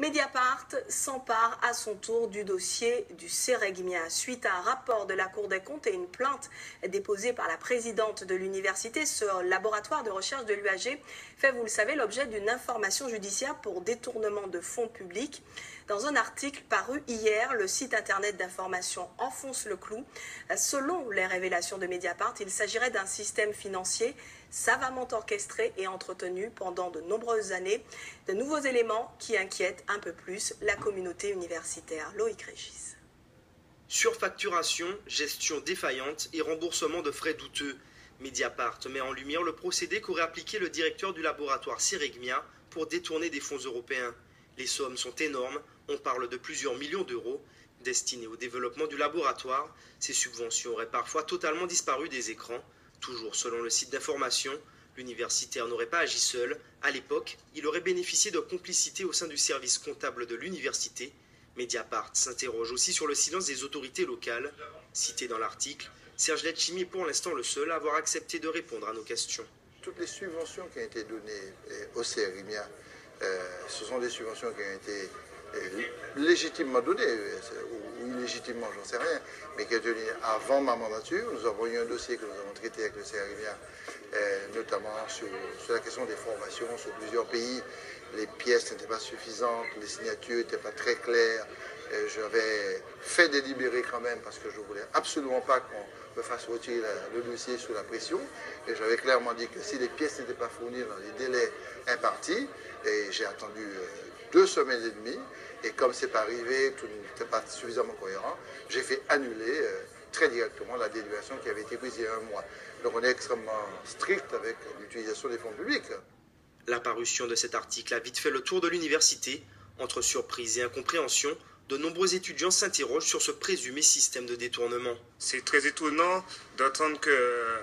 Mediapart s'empare à son tour du dossier du Céregmia. Suite à un rapport de la Cour des comptes et une plainte déposée par la présidente de l'université, ce laboratoire de recherche de l'UAG fait, vous le savez, l'objet d'une information judiciaire pour détournement de fonds publics. Dans un article paru hier, le site internet d'information enfonce le clou. Selon les révélations de Mediapart, il s'agirait d'un système financier savamment orchestré et entretenu pendant de nombreuses années. De nouveaux éléments qui inquiètent un peu plus la communauté universitaire. Loïc Régis. Surfacturation, gestion défaillante et remboursement de frais douteux. Mediapart met en lumière le procédé qu'aurait appliqué le directeur du laboratoire Céregmia pour détourner des fonds européens. Les sommes sont énormes, on parle de plusieurs millions d'euros. Destinées au développement du laboratoire, ces subventions auraient parfois totalement disparu des écrans. Toujours selon le site d'information, l'universitaire n'aurait pas agi seul. À l'époque, il aurait bénéficié de complicité au sein du service comptable de l'université. Mediapart s'interroge aussi sur le silence des autorités locales. Cité dans l'article, Serge Letchimy est pour l'instant le seul à avoir accepté de répondre à nos questions. Toutes les subventions qui ont été données au Céregmia, ce sont des subventions qui ont été légitimement données, ou illégitimement, j'en sais rien, mais qui ont été données avant ma mandature. Nous avons eu un dossier que nous avons traité avec le Céregmia, notamment sur la question des formations sur plusieurs pays. Les pièces n'étaient pas suffisantes, les signatures n'étaient pas très claires. J'avais fait délibérer quand même parce que je ne voulais absolument pas qu'on me fasse retirer le dossier sous la pression. Et j'avais clairement dit que si les pièces n'étaient pas fournies dans les délais impartis, et j'ai attendu 2 semaines et demie, et comme ce n'est pas arrivé, tout n'était pas suffisamment cohérent, j'ai fait annuler très directement la délibération qui avait été prise il y a 1 mois. Donc on est extrêmement strict avec l'utilisation des fonds publics. La parution de cet article a vite fait le tour de l'université. Entre surprise et incompréhension, de nombreux étudiants s'interrogent sur ce présumé système de détournement. C'est très étonnant d'entendre que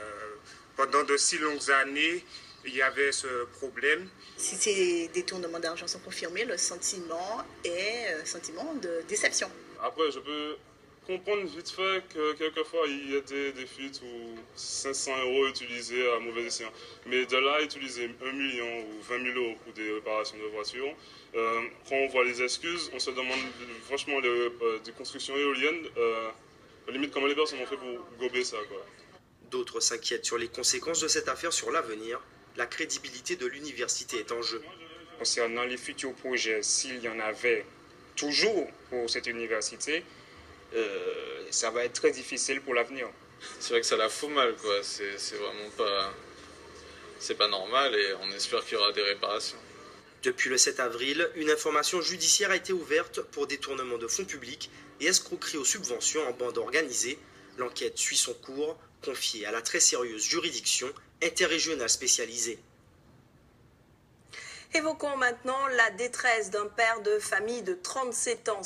pendant de si longues années, il y avait ce problème. Si ces détournements d'argent sont confirmés, le sentiment est un sentiment de déception. Après, je peux comprendre vite fait que quelquefois il y a des fuites où 500 € utilisés à mauvais escient. Mais de là, utiliser 1 million ou 20 000 € pour des réparations de voitures, quand on voit les excuses, on se demande franchement des constructions éoliennes, limite comment les personnes ont fait pour gober ça, quoi. D'autres s'inquiètent sur les conséquences de cette affaire sur l'avenir. La crédibilité de l'université est en jeu. Concernant les futurs projets, s'il y en avait toujours pour cette université, ça va être très difficile pour l'avenir. C'est vrai que ça la fout mal, quoi. C'est vraiment pas... C'est pas normal et on espère qu'il y aura des réparations. Depuis le 7 avril, une information judiciaire a été ouverte pour détournement de fonds publics et escroquerie aux subventions en bande organisée. L'enquête suit son cours, confiée à la très sérieuse juridiction interrégionale spécialisée. Évoquons maintenant la détresse d'un père de famille de 37 ans.